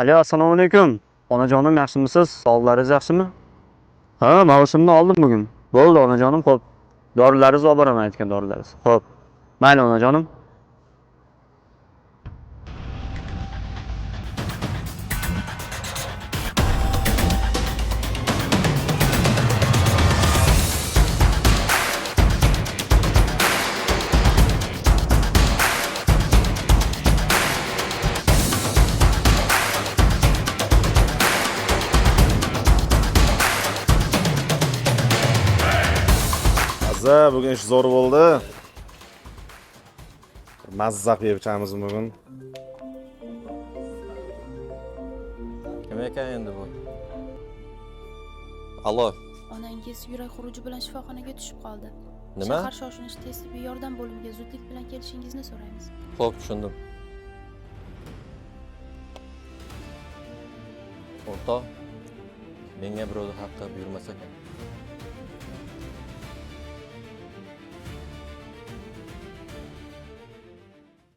Alo, assalomu alaykum. Onajonim yaxshimisiz? Sog'liklaringiz yaxshimi? Ha, maoshimni oldim bugun. Bo'ldi onajonim, xo'p. Dorilaringizni olib boraman aytgan dorilaringiz. Xo'p. Mayli onajonim. Bugun ish zo'r bo'ldi. Mazza qilib ichamiz bugun. Kim ekan endi bu? Allo, Onangiz yurak xuruji bilan shifoxonaga tushib qoldi. nima? Shahar shoshlanish tibbiy yordam bo'limiga zudlik bilan kelishingizni so'raymiz. Xo'p, tushundim. O'rtoq, menga birovni haqqi buyurmas ekan.